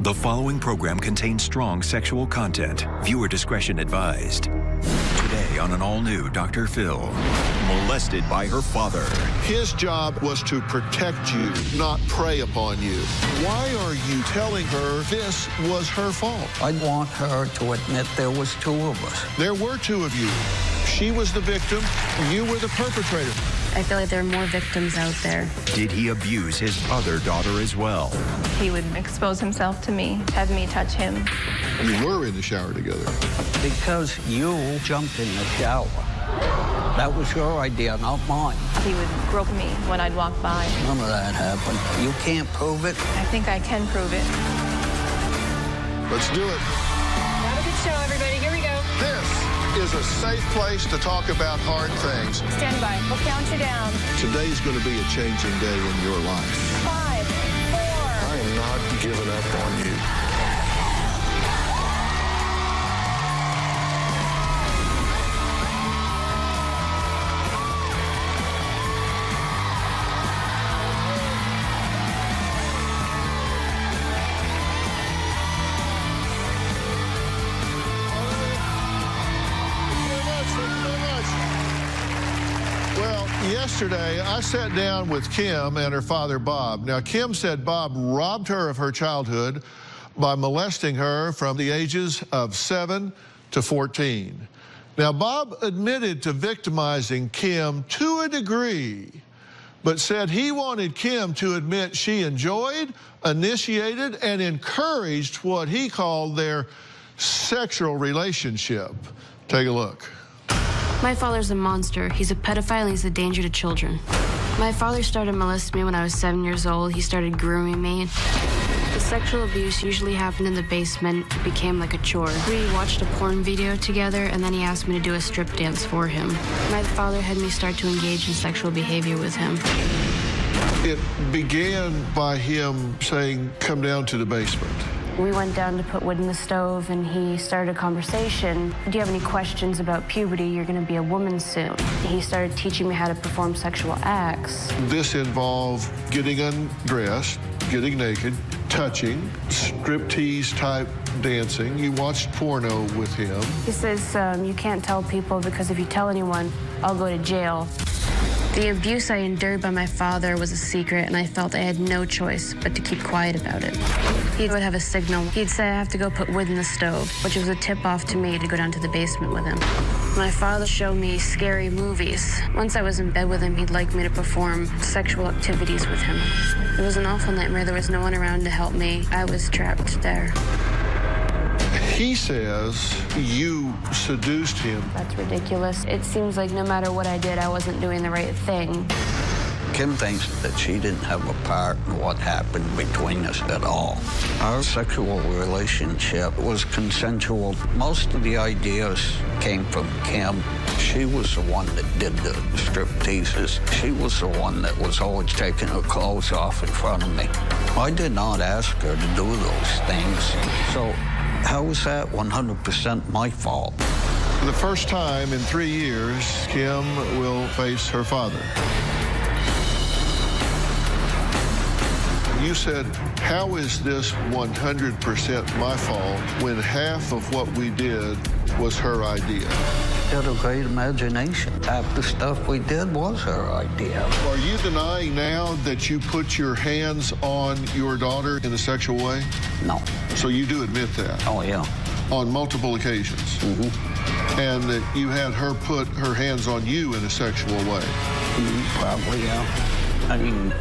The following program contains strong sexual content. Viewer discretion advised. Today on an all-new Dr. Phil. Molested by her father. His job was to protect you, not prey upon you. Why are you telling her this was her fault? I want her to admit there was two of us. There were two of you. She was the victim. You were the perpetrator. I feel like there are more victims out there. Did he abuse his other daughter as well? He would expose himself to me, have me touch him. You were in the shower together. Because you jumped in the shower. That was your idea, not mine. He would grope me when I'd walk by. None of that happened. You can't prove it. I think I can prove it. Let's do it. Have a good show, everybody. Here we go. This is a safe place to talk about hard things. Stand by. We'll count you down. Today's going to be a changing day in your life. 5, 4. I am not giving up on you. Yesterday, I sat down with Kim and her father, Bob. Now, Kim said Bob robbed her of her childhood by molesting her from the ages of 7 to 14. Now, Bob admitted to victimizing Kim to a degree, but said he wanted Kim to admit she enjoyed, initiated, and encouraged what he called their sexual relationship. Take a look. My father's a monster. He's a pedophile and he's a danger to children. My father started molesting me when I was 7 years old. He started grooming me. The sexual abuse usually happened in the basement. It became like a chore. We watched a porn video together, and then he asked me to do a strip dance for him. My father had me start to engage in sexual behavior with him. It began by him saying, "Come down to the basement." We went down to put wood in the stove, and he started a conversation. Do you have any questions about puberty? You're going to be a woman soon. He started teaching me how to perform sexual acts. This involved getting undressed, getting naked, touching, striptease type dancing. You watched porno with him. He says, you can't tell people because if you tell anyone, I'll go to jail. The abuse I endured by my father was a secret, and I felt I had no choice but to keep quiet about it. He would have a signal. He'd say I have to go put wood in the stove, which was a tip-off to me to go down to the basement with him. My father showed me scary movies. Once I was in bed with him, he'd like me to perform sexual activities with him. It was an awful nightmare. There was no one around to help me. I was trapped there. He says you seduced him. That's ridiculous. It seems like no matter what I did, I wasn't doing the right thing. Kim thinks that she didn't have a part in what happened between us at all. Our sexual relationship was consensual. Most of the ideas came from Kim. She was the one that did the stripteases. She was the one that was always taking her clothes off in front of me. I did not ask her to do those things. So how is that 100% my fault? For the first time in 3 years, Kim will face her father. You said, how is this 100% my fault when half of what we did was her idea? She had a great imagination. Half the stuff we did was her idea. Are you denying now that you put your hands on your daughter in a sexual way? No. So you do admit that? Oh, yeah. On multiple occasions? Mm-hmm. And that you had her put her hands on you in a sexual way? Probably, yeah. I mean,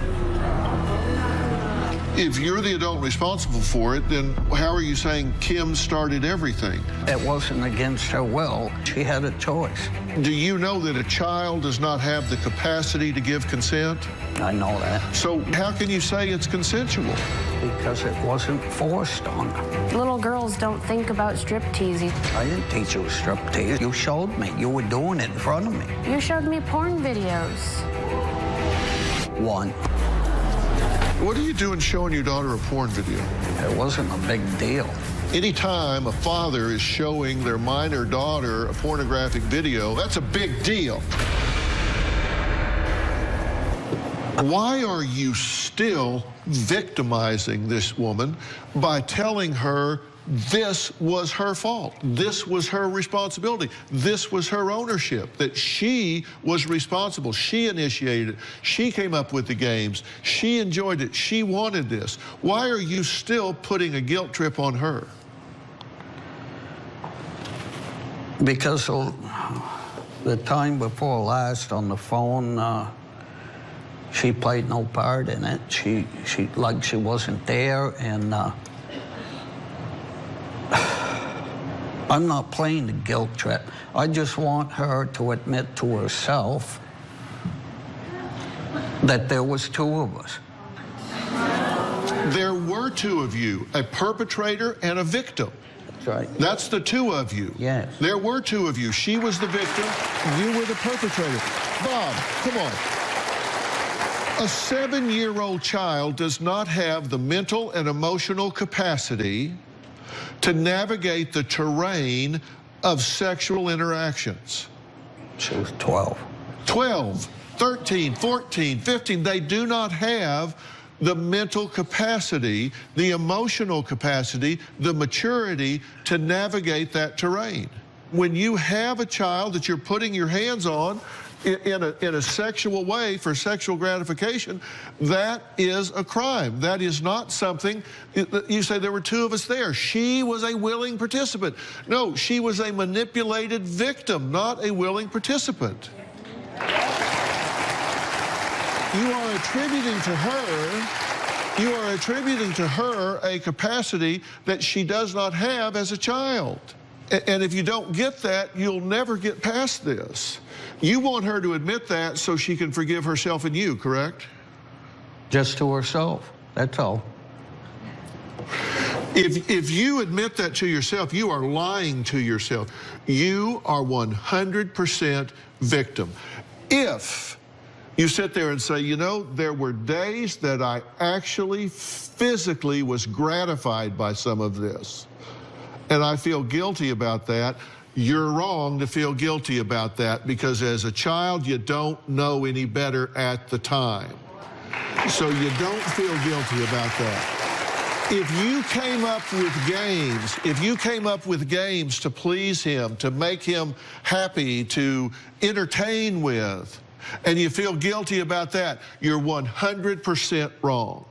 if you're the adult responsible for it, then how are you saying Kim started everything? it wasn't against her will. She had a choice. Do you know that a child does not have the capacity to give consent? I know that. So how can you say it's consensual? Because it wasn't forced on her. Little girls don't think about stripteasing. I didn't teach you striptease. You showed me. You were doing it in front of me. You showed me porn videos. One. What are you doing showing your daughter a porn video? It wasn't a big deal. Anytime a father is showing their minor daughter a pornographic video, that's a big deal. Why are you still victimizing this woman by telling her this was her fault. This was her responsibility. This was her ownership, that she was responsible. She initiated it. She came up with the games. She enjoyed it. She wanted this. Why are you still putting a guilt trip on her? Because the time before last on the phone, she played no part in it. She like she wasn't there, and I'm not playing the guilt trip. I just want her to admit to herself that there was two of us. There were two of you, a perpetrator and a victim. That's right. That's the two of you. Yes. There were two of you. She was the victim. You were the perpetrator. Bob, come on. A 7-year-old child does not have the mental and emotional capacity to navigate the terrain of sexual interactions. She was 12. 12, 13, 14, 15, they do not have the mental capacity, the emotional capacity, the maturity to navigate that terrain. When you have a child that you're putting your hands on in a sexual way for sexual gratification, that is a crime. That is not something, you say there were two of us there. She was a willing participant. No, she was a manipulated victim, not a willing participant. You are attributing to her a capacity that she does not have as a child. And if you don't get that, you'll never get past this. You want her to admit that so she can forgive herself and you, correct? Just to herself, that's all. If you admit that to yourself, you are lying to yourself. You are 100% victim. If you sit there and say, you know, there were days that I actually physically was gratified by some of this, and I feel guilty about that, you're wrong to feel guilty about that, because as a child, you don't know any better at the time. So you don't feel guilty about that. If you came up with games, to please him, to make him happy, to entertain with, and you feel guilty about that, you're 100% wrong.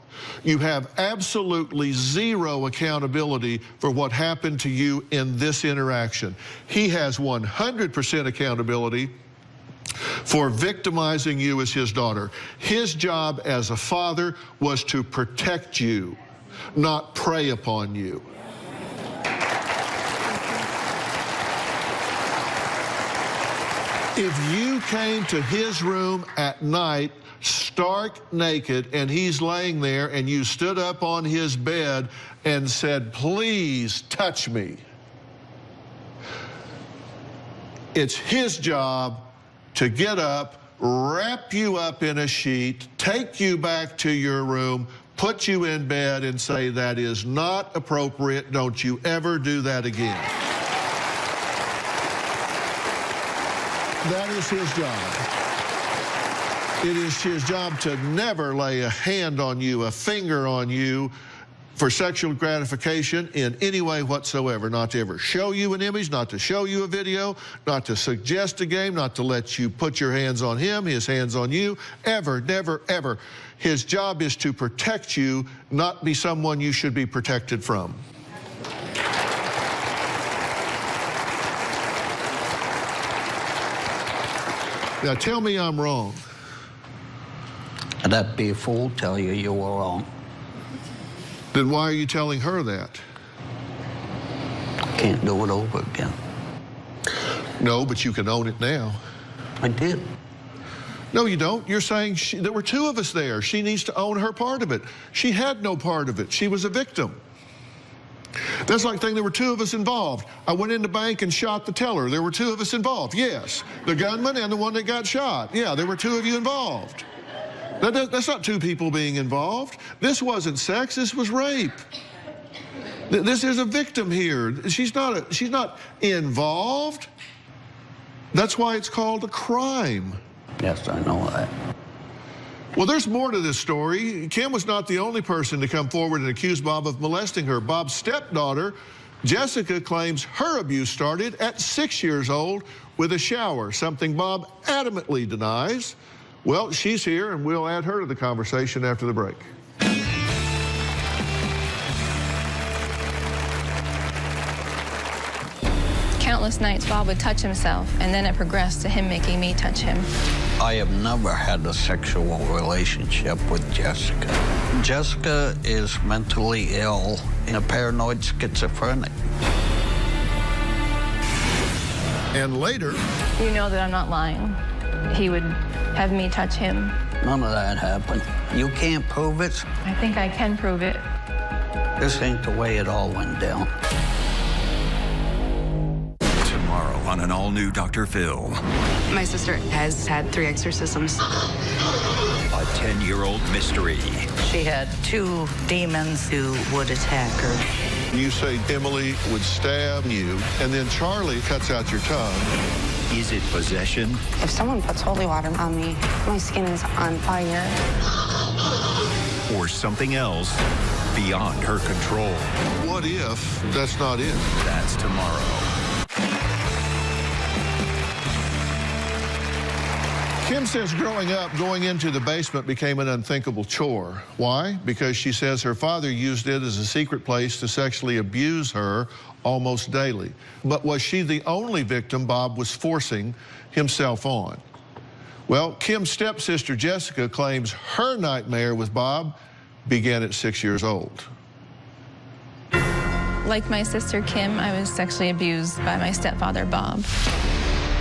You have absolutely zero accountability for what happened to you in this interaction. He has 100% accountability for victimizing you as his daughter. His job as a father was to protect you, not prey upon you. If you came to his room at night stark naked and he's laying there and you stood up on his bed and said, please touch me, it's his job to get up, wrap you up in a sheet, take you back to your room, put you in bed and say, that is not appropriate, don't you ever do that again. That is his job. It is his job to never lay a hand on you, a finger on you for sexual gratification in any way whatsoever. Not to ever show you an image, not to show you a video, not to suggest a game, not to let you put your hands on him, his hands on you. Ever, never, ever. His job is to protect you, not be someone you should be protected from. Now tell me I'm wrong. And I'd be a fool to tell you you were wrong. Then why are you telling her that? Can't do it over again. No, but you can own it now. I did. No, you don't. You're saying there were two of us there. She needs to own her part of it. She had no part of it. She was a victim. That's like saying there were two of us involved. I went in the bank and shot the teller. There were two of us involved. Yes. The gunman and the one that got shot. Yeah, there were two of you involved. That's not two people being involved. This wasn't sex. This was rape. This is a victim here. She's not involved. That's why it's called a crime. Yes, I know that. Well, there's more to this story. Kim was not the only person to come forward and accuse Bob of molesting her. Bob's stepdaughter, Jessica, claims her abuse started at 6 years old with a shower, something Bob adamantly denies. Well, she's here, and we'll add her to the conversation after the break. Countless nights, Bob would touch himself, and then it progressed to him making me touch him. I have never had a sexual relationship with Jessica. Jessica is mentally ill and a paranoid schizophrenic. And later, You know that I'm not lying. He would have me touch him. None of that happened. You can't prove it. I think I can prove it. This ain't the way it all went down. Tomorrow on an all-new Dr. Phil. My sister has had 3 exorcisms. A 10-year-old mystery. She had 2 demons who would attack her. you say Emily would stab you, and then Charlie cuts out your tongue. Is it possession? If someone puts holy water on me, my skin is on fire. Or something else beyond her control? What if that's not it? That's tomorrow. Kim says growing up, going into the basement became an unthinkable chore. Why? Because she says her father used it as a secret place to sexually abuse her almost daily. But was she the only victim Bob was forcing himself on? Well, Kim's stepsister Jessica claims her nightmare with Bob began at 6 years old. Like my sister Kim, I was sexually abused by my stepfather, Bob.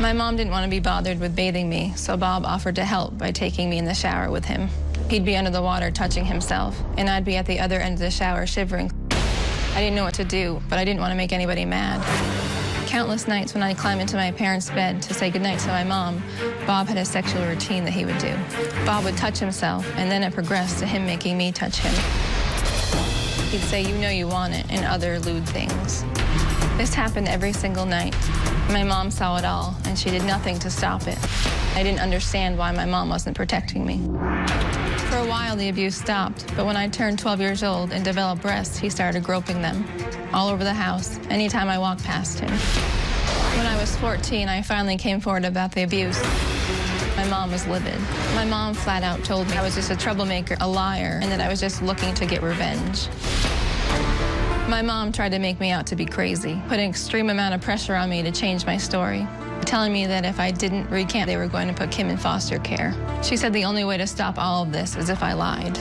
My mom didn't want to be bothered with bathing me, so Bob offered to help by taking me in the shower with him. He'd be under the water touching himself, and I'd be at the other end of the shower shivering. I didn't know what to do, but I didn't want to make anybody mad. Countless nights when I'd climb into my parents' bed to say goodnight to my mom, Bob had a sexual routine that he would do. Bob would touch himself, and then it progressed to him making me touch him. He'd say, "You know you want it," and other lewd things. This happened every single night. My mom saw it all, and she did nothing to stop it. I didn't understand why my mom wasn't protecting me. For a while, the abuse stopped, but when I turned 12 years old and developed breasts, he started groping them all over the house, anytime I walked past him. When I was 14, I finally came forward about the abuse. My mom was livid. My mom flat out told me I was just a troublemaker, a liar, and that I was just looking to get revenge. My mom tried to make me out to be crazy, put an extreme amount of pressure on me to change my story, telling me that if I didn't recant, they were going to put Kim in foster care. She said the only way to stop all of this is if I lied.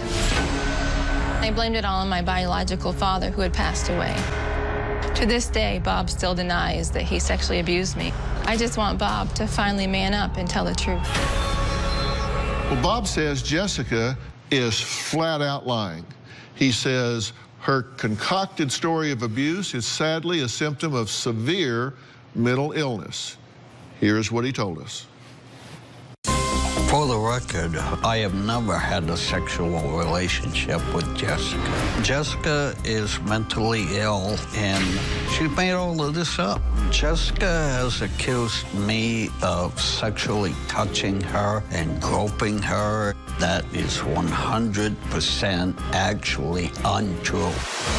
I blamed it all on my biological father, who had passed away. To this day, Bob still denies that he sexually abused me. I just want Bob to finally man up and tell the truth. Well, Bob says Jessica is flat out lying. He says her concocted story of abuse is sadly a symptom of severe mental illness. Here's what he told us. For the record, I have never had a sexual relationship with Jessica. Jessica is mentally ill, and she made all of this up. Jessica has accused me of sexually touching her and groping her. That is 100% actually untrue.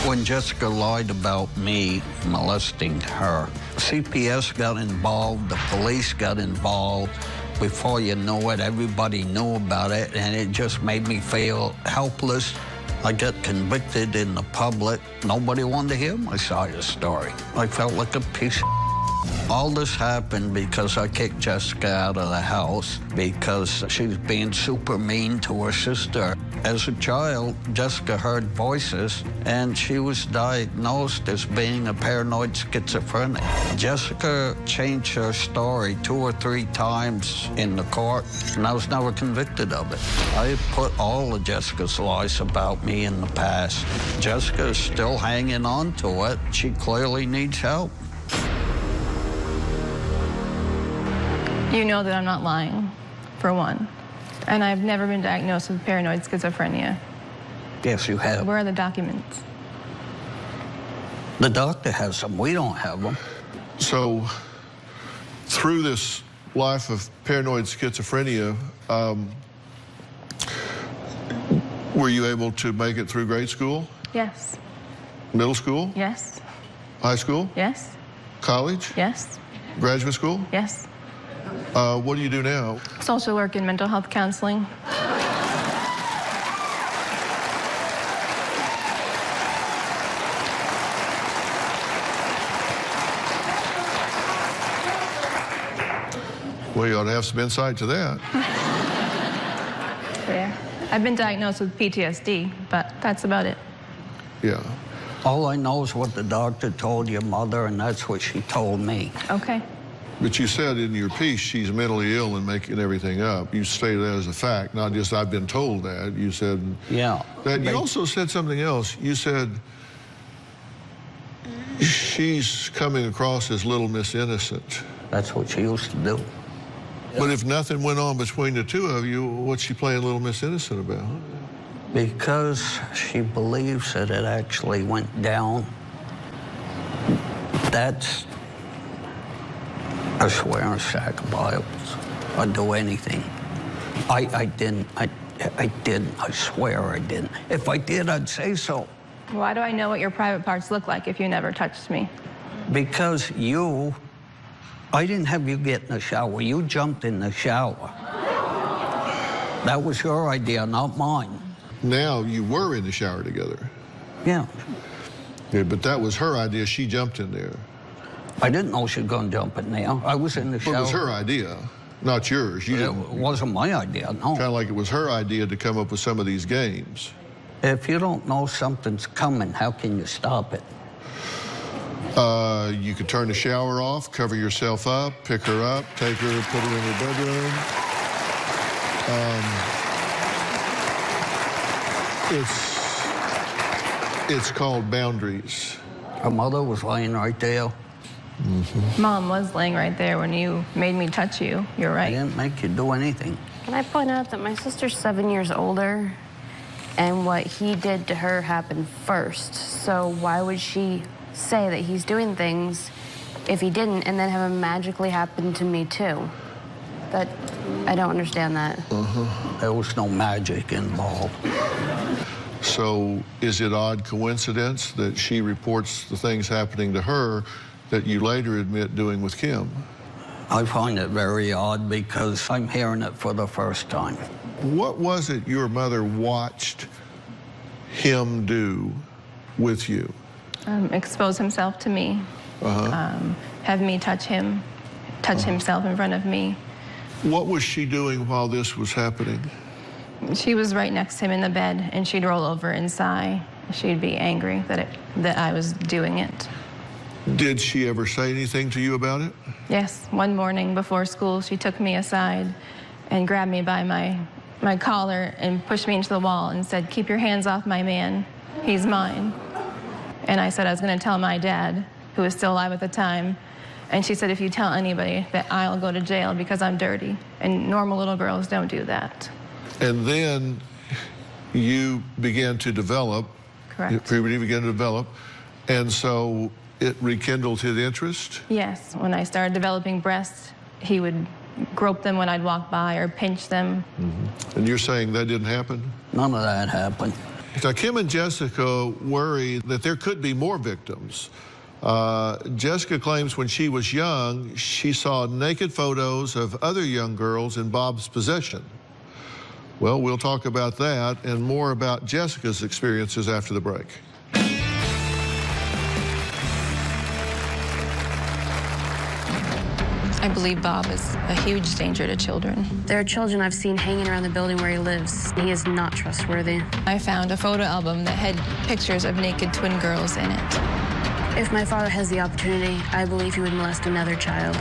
When Jessica lied about me molesting her, CPS got involved, the police got involved. Before you know it, everybody knew about it, and it just made me feel helpless. I got convicted in the public. Nobody wanted to hear my side of the story. I felt like a piece of All this happened because I kicked Jessica out of the house because she was being super mean to her sister. As a child, Jessica heard voices, and she was diagnosed as being a paranoid schizophrenic. Jessica changed her story 2 or 3 times in the court, and I was never convicted of it. I put all of Jessica's lies about me in the past. Jessica is still hanging on to it. She clearly needs help. You know that I'm not lying, for one. And I've never been diagnosed with paranoid schizophrenia. Yes, you have. Where are the documents? The doctor has them. We don't have them. So, through this life of paranoid schizophrenia, Were you able to make it through grade school, Yes. middle school, Yes. high school, Yes. college, Yes. graduate school? Yes. What do you do now? Social work and mental health counseling. Well, you ought to have some insight to that. Yeah. I've been diagnosed with PTSD, but that's about it. Yeah. All I know is what the doctor told your mother, and that's what she told me. Okay. But you said in your piece she's mentally ill and making everything up. You stated that as a fact, not just I've been told that. You said Yeah. that. You also said something else. You said she's coming across as Little Miss Innocent. That's what she used to do. But if nothing went on between the two of you, what's she playing Little Miss Innocent about? Because she believes that it actually went down. That's, I swear on a stack of Bibles, I'd do anything. I didn't, I swear I didn't. If I did, I'd say so. Why do I know what your private parts look like if you never touched me? Because I didn't have you get in the shower. You jumped in the shower. That was your idea, not mine. Now you were in the shower together. Yeah. Yeah, but that was her idea. She jumped in there. I didn't know she was going to jump in there. I was in the shower. It was her idea, not yours. You It didn't. wasn't my idea, no. Kind of like it was her idea to come up with some of these games. If you don't know something's coming, how can you stop it? You could turn the shower off, cover yourself up, pick her up, take her, put her in her bedroom. It's called boundaries. Her mother was laying right there. Mom was laying right there when you made me touch you. You're I right. didn't make you do anything. Can I point out that my sister's 7 years older, and what he did to her happened first? So why would she say that he's doing things if he didn't, and then have it magically happen to me too? That, I don't understand that. There was no magic involved. So is it odd coincidence that she reports the things happening to her that you later admit doing with Kim? I find it very odd because I'm hearing it for the first time. What was it your mother watched him do with you? Expose himself to me. Have me touch him, touch himself in front of me. What was she doing while this was happening? She was right next to him in the bed, and she'd roll over and sigh. She'd be angry that I was doing it. Did she ever say anything to you about it? Yes, one morning before school, she took me aside and grabbed me by my collar and pushed me into the wall and said, "Keep your hands off my man. He's mine." And I said I was going to tell my dad, who was still alive at the time. And she said, "If you tell anybody, that I'll go to jail because I'm dirty." And normal little girls don't do that. And then you began to develop. Correct. Puberty began to develop. And so it rekindled his interest? Yes, when I started developing breasts, he would grope them when I'd walk by or pinch them. And you're saying that didn't happen? None of that happened. Now, Kim and Jessica worry that there could be more victims. Jessica claims when she was young, she saw naked photos of other young girls in Bob's possession. Well, we'll talk about that and more about Jessica's experiences after the break. I believe Bob is a huge danger to children. There are children I've seen hanging around the building where he lives. He is not trustworthy. I found a photo album that had pictures of naked twin girls in it. If my father has the opportunity, I believe he would molest another child.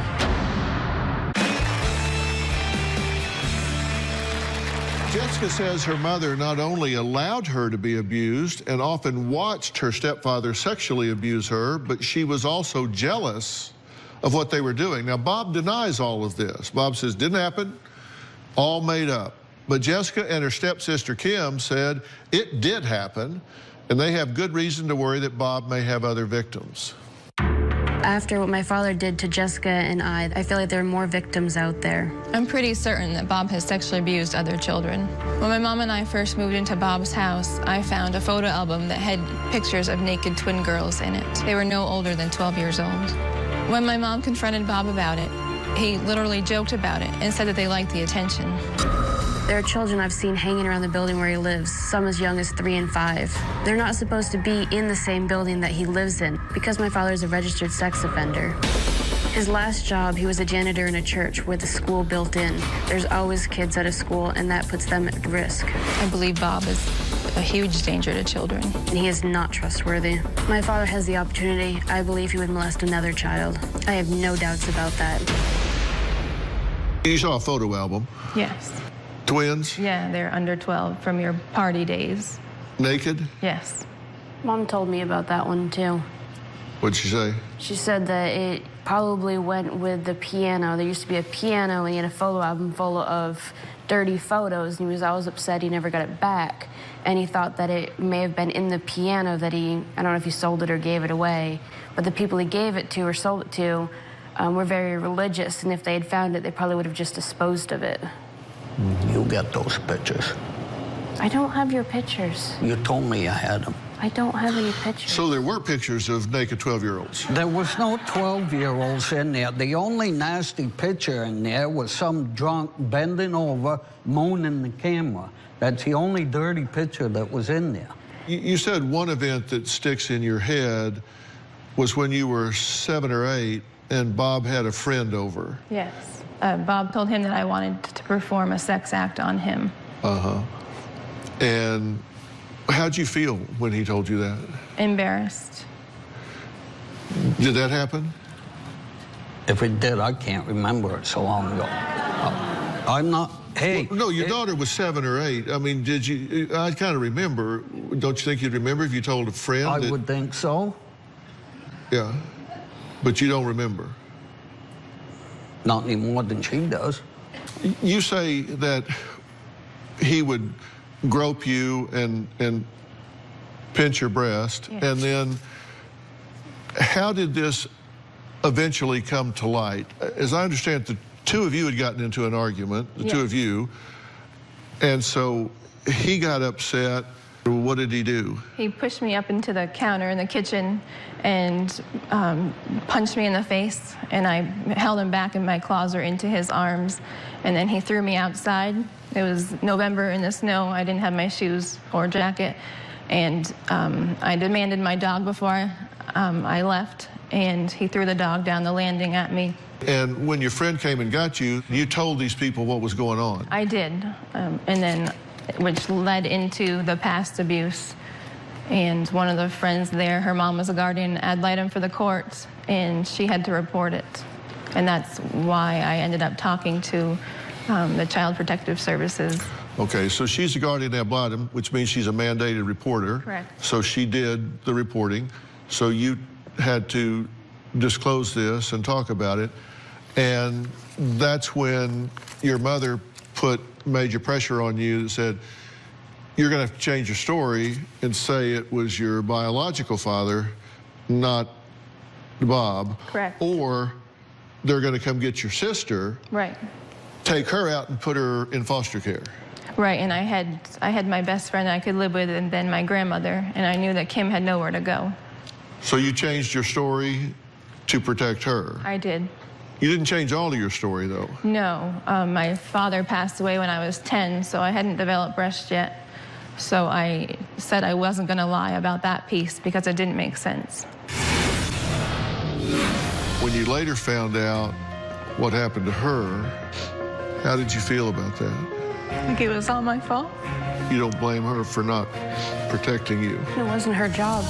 Jessica says her mother not only allowed her to be abused and often watched her stepfather sexually abuse her, but she was also jealous of what they were doing. Now, Bob denies all of this. Bob says, didn't happen, all made up. But Jessica and her stepsister Kim said it did happen, and they have good reason to worry that Bob may have other victims. I After what my father did to Jessica and I feel like there are more victims out there. I'm pretty certain that Bob has sexually abused other children. When my mom and I first moved into Bob's house, I found a photo album that had pictures of naked twin girls in it. They were no older than 12 years old. When my mom confronted Bob about it, he literally joked about it and said that they liked the attention. There are children I've seen hanging around the building where he lives, some as young as 3 and 5. They're not supposed to be in the same building that he lives in because my father is a registered sex offender. His last job, he was a janitor in a church with a school built in. There's always kids at a school, and that puts them at risk. I believe Bob is a huge danger to children. And he is not trustworthy. My father has the opportunity. I believe he would molest another child. I have no doubts about that. You saw a photo album. Yes. Twins? Yeah, they're under 12 from your party days. Naked? Yes. Mom told me about that one, too. What'd she say? She said that it probably went with the piano. There used to be a piano, and he had a photo album full of dirty photos, and he was always upset he never got it back. And he thought that it may have been in the piano that I don't know if he sold it or gave it away, but the people he gave it to or sold it to were very religious, and if they had found it, they probably would have just disposed of it. You got those pictures. I don't have your pictures. You told me I had them. I don't have any pictures. So there were pictures of naked 12-year-olds. There was no 12-year-olds in there. The only nasty picture in there was some drunk bending over, moaning the camera. That's the only dirty picture that was in there. You said one event that sticks in your head was when you were 7 or 8 and Bob had a friend over. Yes. Bob told him that I wanted to perform a sex act on him. Uh-huh. And how'd you feel when he told you that? Embarrassed. Did that happen? If it did, I can't remember it so long ago. I'm not, hey. Well, no, your daughter was 7 or 8. I mean, did you, I kind of remember. Don't you think you'd remember if you told a friend? I would think so. Yeah, but you don't remember. Not any more than she does. You say that he would grope you and pinch your breast, yes. And then how did this eventually come to light? As I understand, the two of you had gotten into an argument, the yes. two of you, and so he got upset. What did he do? He pushed me up into the counter in the kitchen and punched me in the face, and I held him back in my claws or into his arms, and then he threw me outside. It was November in the snow. I didn't have my shoes or jacket, and I demanded my dog before I left, and he threw the dog down the landing at me. And when your friend came and got you, you told these people what was going on? I did, and then which led into the past abuse. And one of the friends there, her mom was a guardian ad litem for the courts, and she had to report it. And that's why I ended up talking to the Child Protective Services. Okay, so she's a guardian ad litem, which means she's a mandated reporter. Correct. So she did the reporting. So you had to disclose this and talk about it. And that's when your mother put major pressure on you that said, you're going to have to change your story and say it was your biological father, not Bob. Correct. Or they're going to come get your sister, Right. take her out and put her in foster care. Right, and I had my best friend I could live with, and then my grandmother, and I knew that Kim had nowhere to go. So you changed your story to protect her. I did. You didn't change all of your story, though. No, my father passed away when I was 10, so I hadn't developed breast yet. So I said I wasn't going to lie about that piece because it didn't make sense. When you later found out what happened to her, how did you feel about that? I think it was all my fault. You don't blame her for not protecting you. It wasn't her job.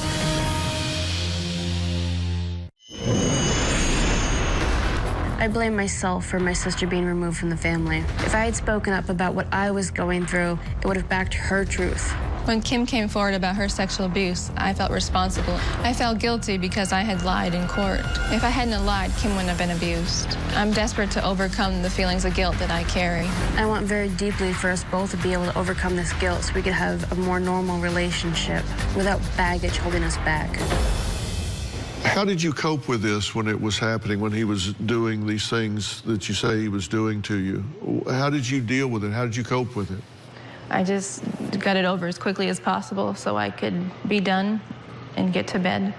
I blame myself for my sister being removed from the family. If I had spoken up about what I was going through, it would have backed her truth. When Kim came forward about her sexual abuse, I felt responsible. I felt guilty because I had lied in court. If I hadn't lied, Kim wouldn't have been abused. I'm desperate to overcome the feelings of guilt that I carry. I want very deeply for us both to be able to overcome this guilt so we could have a more normal relationship without baggage holding us back. How did you cope with this when it was happening, when he was doing these things that you say he was doing to you? How did you deal with it? How did you cope with it? I just got it over as quickly as possible so I could be done and get to bed.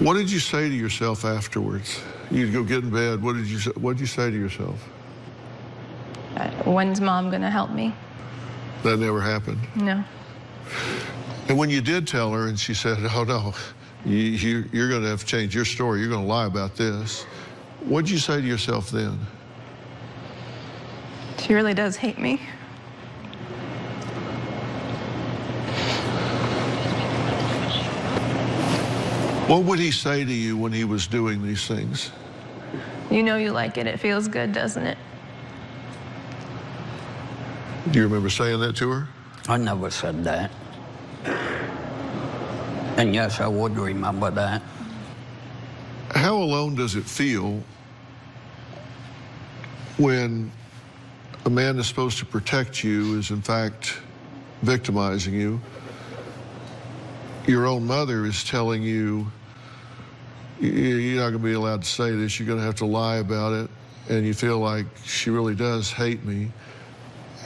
What did you say to yourself afterwards? You'd go get in bed. What did you say to yourself? When's Mom gonna help me? That never happened. No. And when you did tell her and she said, oh no, you're gonna have to change your story, you're gonna lie about this, what did you say to yourself then? She really does hate me. What would he say to you when he was doing these things? You know you like it. It feels good, doesn't it? Do you remember saying that to her? I never said that. And yes, I would remember that. How alone does it feel when a man that's supposed to protect you is in fact victimizing you? Your own mother is telling you, you're not going to be allowed to say this, you're going to have to lie about it, and you feel like she really does hate me.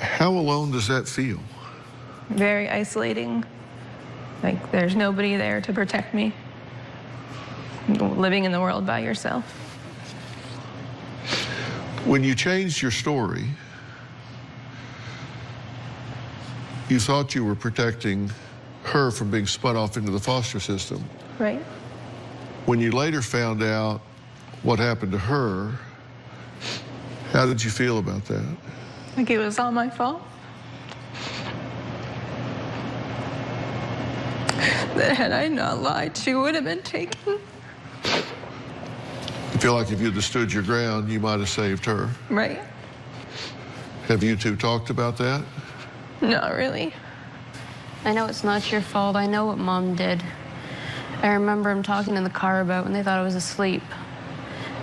How alone does that feel? Very isolating. Like there's nobody there to protect me. Living in the world by yourself. When you changed your story, you thought you were protecting her from being spun off into the foster system. Right. When you later found out what happened to her, how did you feel about that? Like it was all my fault. That had I not lied, she would have been taken. You feel like if you'd have stood your ground, you might have saved her. Right. Have you two talked about that? Not really. I know it's not your fault. I know what Mom did. I remember him talking in the car about when they thought I was asleep,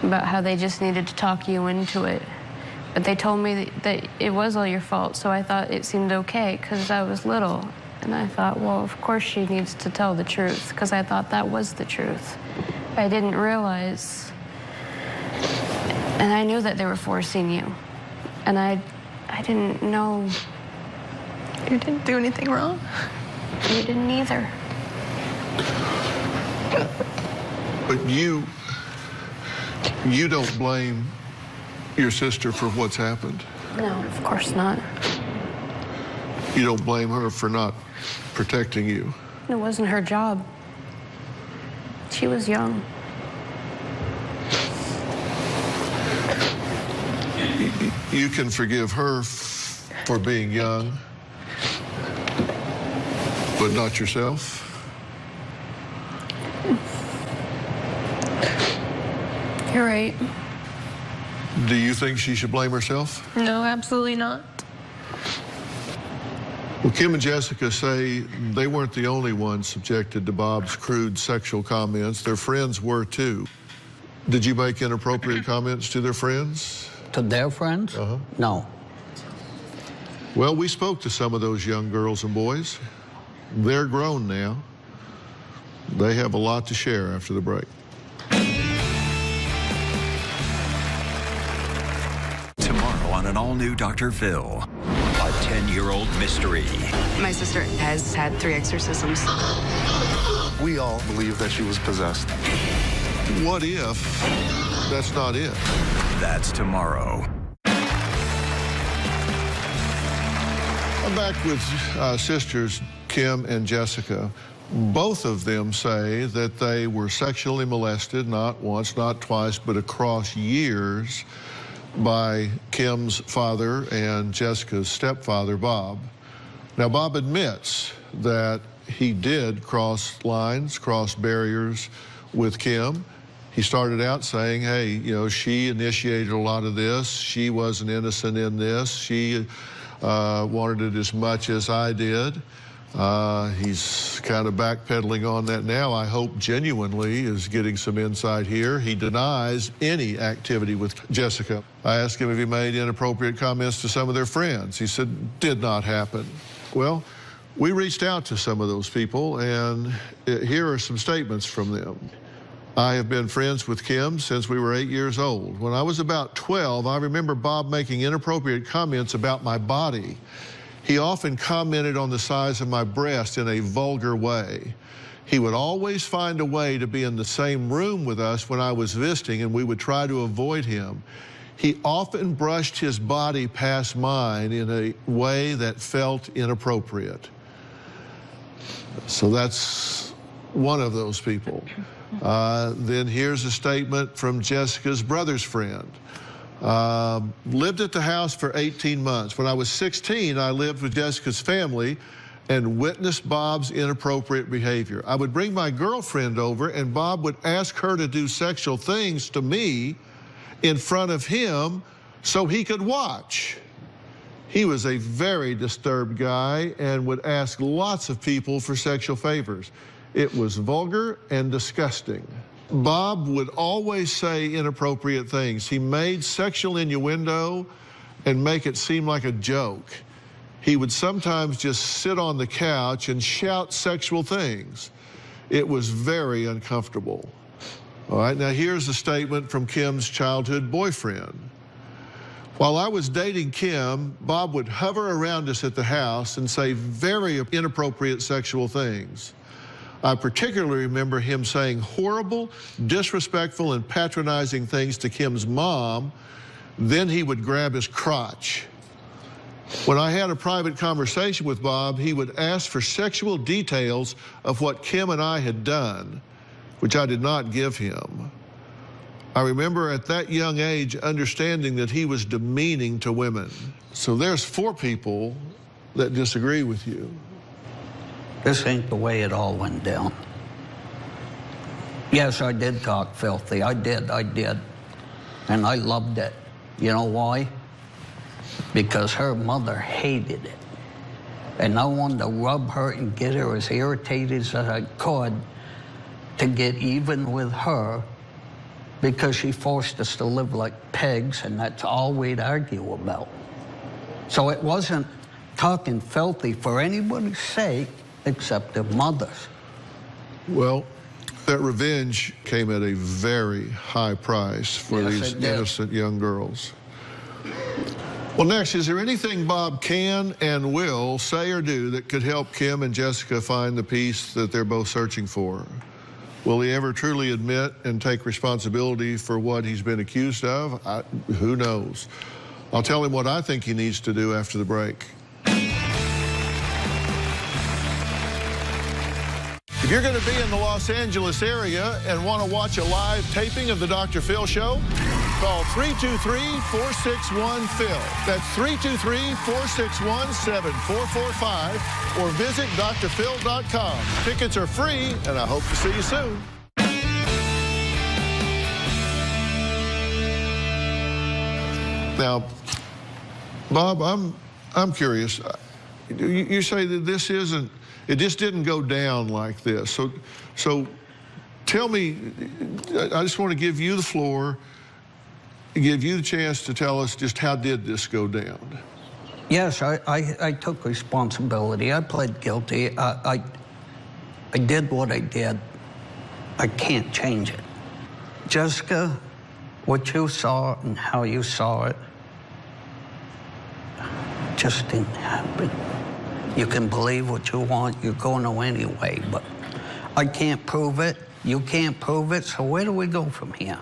about how they just needed to talk you into it. But they told me that it was all your fault, so I thought it seemed okay because I was little. And I thought, well, of course she needs to tell the truth because I thought that was the truth. I didn't realize, and I knew that they were forcing you. And I didn't know. You didn't do anything wrong. You didn't either. But you don't blame your sister for what's happened. No, of course not. You don't blame her for not protecting you. It wasn't her job. She was young. You can forgive her for being young, but not yourself? You're right. Do you think she should blame herself? No, absolutely not. Well, Kim and Jessica say they weren't the only ones subjected to Bob's crude sexual comments. Their friends were too. Did you make inappropriate comments to their friends? To their friends? No. Well, we spoke to some of those young girls and boys. They're grown now. They have a lot to share after the break. Tomorrow on an all-new Dr. Phil, a 10-year-old mystery. My sister has had 3 exorcisms. We all believe that she was possessed. What if that's not it? That's tomorrow. I'm back with sisters Kim and Jessica. Both of them say that they were sexually molested, not once, not twice, but across years by Kim's father and Jessica's stepfather, Bob. Now, Bob admits that he did cross lines, cross barriers with Kim. He started out saying, hey, you know, she initiated a lot of this. She wasn't innocent in this. She wanted it as much as I did. He's kind of backpedaling on that now. I hope genuinely is getting some insight here. He denies any activity with Jessica. I asked him if he made inappropriate comments to some of their friends. He said, did not happen. Well, We reached out to some of those people, and here are some statements from them. I have been friends with Kim since we were 8 years old. When I was about 12, I remember Bob making inappropriate comments about my body. He often commented on the size of my breast in a vulgar way. He would always find a way to be in the same room with us when I was visiting, and we would try to avoid him. He often brushed his body past mine in a way that felt inappropriate. So that's one of those people. Then here's a statement from Jessica's brother's friend. Lived at the house for 18 months. When I was 16, I lived with Jessica's family and witnessed Bob's inappropriate behavior. I would bring my girlfriend over, and Bob would ask her to do sexual things to me in front of him so he could watch. He was a very disturbed guy and would ask lots of people for sexual favors. It was vulgar and disgusting. Bob would always say inappropriate things. He made sexual innuendo and make it seem like a joke. He would sometimes just sit on the couch and shout sexual things. It was very uncomfortable. All right, now here's a statement from Kim's childhood boyfriend. While I was dating Kim, Bob would hover around us at the house and say very inappropriate sexual things. I particularly remember him saying horrible, disrespectful, and patronizing things to Kim's mom. Then he would grab his crotch. When I had a private conversation with Bob, he would ask for sexual details of what Kim and I had done, which I did not give him. I remember at that young age understanding that he was demeaning to women. So there's 4 people that disagree with you. This ain't the way it all went down. Yes, I did talk filthy. I did. And I loved it. You know why? Because her mother hated it. And I wanted to rub her and get her as irritated as I could to get even with her, because she forced us to live like pigs, and that's all we'd argue about. So it wasn't talking filthy for anybody's sake except their mothers. Well, that revenge came at a very high price for these innocent young girls. Well, next, is there anything Bob can and will say or do that could help Kim and Jessica find the peace that they're both searching for? Will he ever truly admit and take responsibility for what he's been accused of? Who knows? I'll tell him what I think he needs to do after the break. If you're going to be in the Los Angeles area and want to watch a live taping of the Dr. Phil Show, call 323-461-PHIL. That's 323-461-7445, or visit drphil.com. Tickets are free, and I hope to see you soon. Now, Bob, I'm curious. You say that this isn't. It just didn't go down like this. So tell me, I just want to give you the floor, give you the chance to tell us just how did this go down? Yes, I took responsibility. I pled guilty. I did what I did. I can't change it. Jessica, what you saw and how you saw it just didn't happen. You can believe what you want, you're going to anyway, but I can't prove it, you can't prove it, so where do we go from here?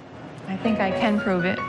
I think I can prove it.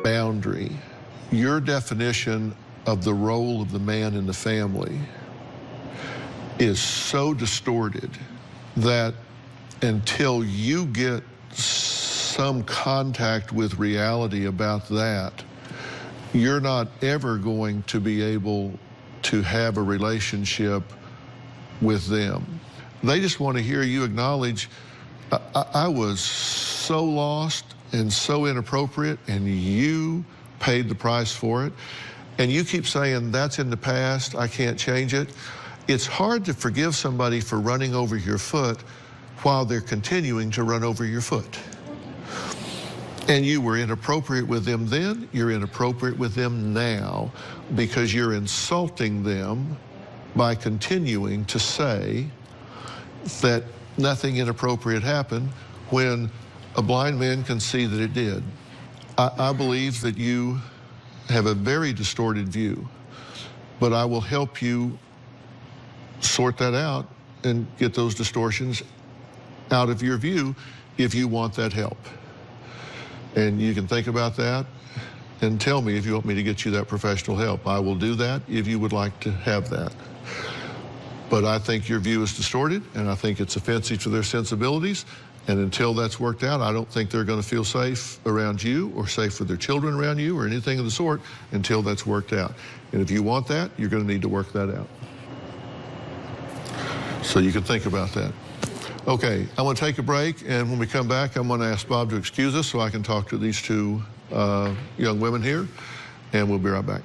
boundary. Your definition of the role of the man in the family is so distorted that until you get some contact with reality about that, you're not ever going to be able to have a relationship with them. They just want to hear you acknowledge, I was so lost and so inappropriate, and you paid the price for it. And you keep saying, that's in the past, I can't change it. It's hard to forgive somebody for running over your foot while they're continuing to run over your foot. And you were inappropriate with them then, you're inappropriate with them now, because you're insulting them by continuing to say that nothing inappropriate happened when a blind man can see that it did. I believe that you have a very distorted view, but I will help you sort that out and get those distortions out of your view if you want that help. And you can think about that and tell me if you want me to get you that professional help. I will do that if you would like to have that. But I think your view is distorted, and I think it's offensive to their sensibilities. And until that's worked out, I don't think they're going to feel safe around you or safe for their children around you or anything of the sort until that's worked out. And if you want that, you're going to need to work that out. So you can think about that. Okay, I'm going to take a break, and when we come back, I'm going to ask Bob to excuse us so I can talk to these two young women here, and we'll be right back.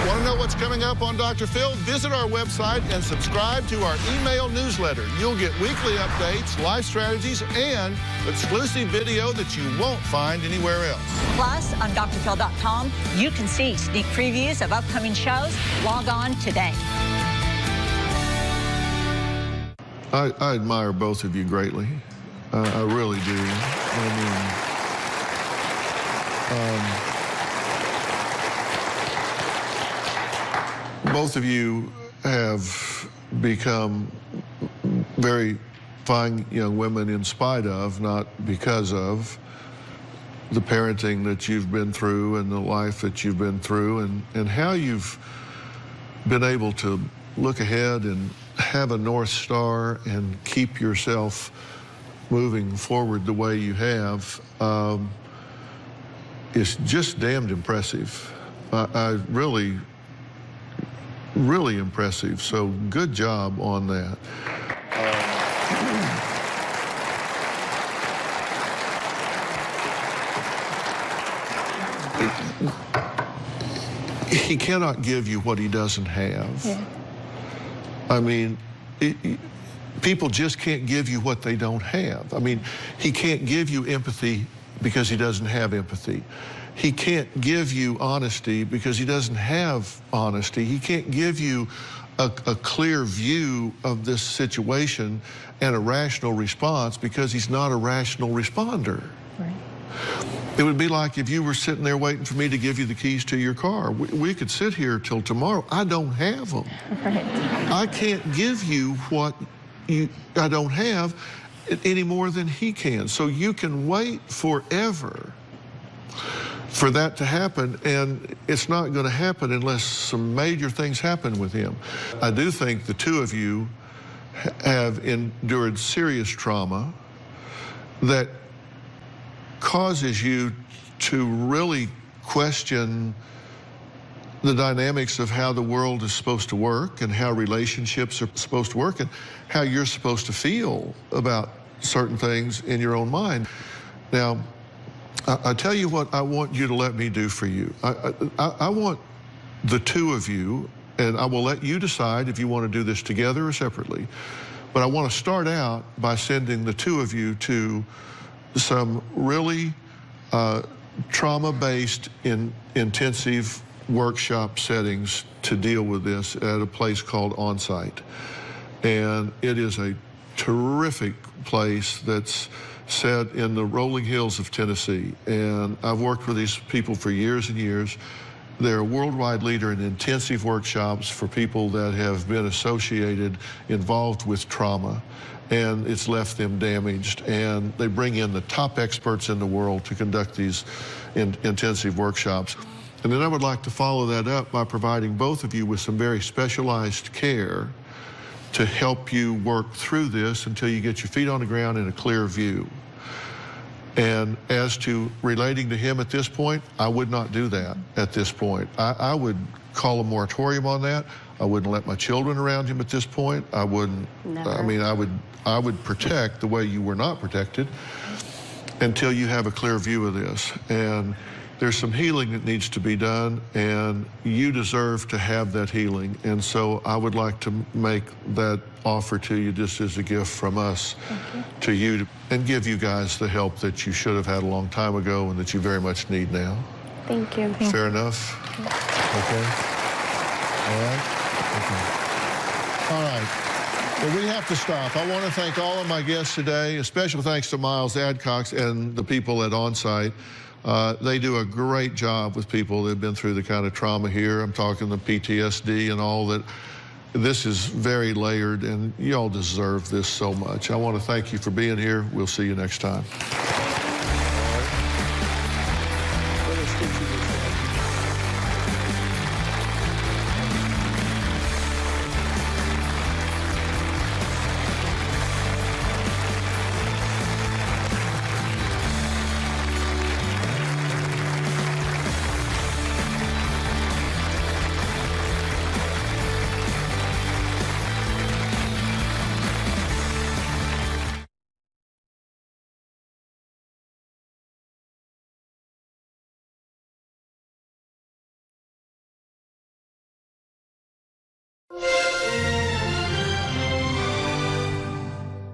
Want to know what's coming up on Dr. Phil? Visit our website and subscribe to our email newsletter. You'll get weekly updates, life strategies, and exclusive video that you won't find anywhere else. Plus, on drphil.com, you can see sneak previews of upcoming shows. Log on today. I admire both of you greatly. I really do. Both of you have become very fine young women in spite of, not because of, the parenting that you've been through and the life that you've been through, and how you've been able to look ahead and have a North Star and keep yourself moving forward the way you have. Is just damned impressive. I really impressive. So good job on that. He cannot give you what he doesn't have. Yeah. I mean, people just can't give you what they don't have. I mean, he can't give you empathy because he doesn't have empathy. He can't give you honesty because he doesn't have honesty. He can't give you a clear view of this situation and a rational response because he's not a rational responder. Right. It would be like if you were sitting there waiting for me to give you the keys to your car. We could sit here till tomorrow. I don't have them. Right. I can't give you what I don't have any more than he can. So you can wait forever for that to happen, and it's not going to happen unless some major things happen with him. I do think the two of you have endured serious trauma that causes you to really question the dynamics of how the world is supposed to work and how relationships are supposed to work and how you're supposed to feel about certain things in your own mind. Now, I tell you what I want you to let me do for you. I want the two of you, and I will let you decide if you want to do this together or separately, but I want to start out by sending the two of you to some really trauma-based intensive workshop settings to deal with this at a place called On-Site. And it is a terrific place that's set in the rolling hills of Tennessee. And I've worked with these people for years and years, They're a worldwide leader in intensive workshops for people that have been involved with trauma, and it's left them damaged. And they bring in the top experts in the world to conduct these intensive workshops. And then I would like to follow that up by providing both of you with some very specialized care to help you work through this until you get your feet on the ground in a clear view. And as to relating to him at this point, I would not do that at this point. I would call a moratorium on that. I wouldn't let my children around him at this point. I wouldn't, Never. I mean, I would protect the way you were not protected until you have a clear view of this. And there's some healing that needs to be done, and you deserve to have that healing. And so I would like to make that offer to you just as a gift from us to you, and give you guys the help that you should have had a long time ago and that you very much need now. Thank you. Fair enough? Okay. All right? Okay. All right. Well, we have to stop. I want to thank all of my guests today. A special thanks to Miles Adcox and the people at OnSite. They do a great job with people that have been through the kind of trauma here. I'm talking the PTSD and all that. This is very layered, and you all deserve this so much. I want to thank you for being here. We'll see you next time.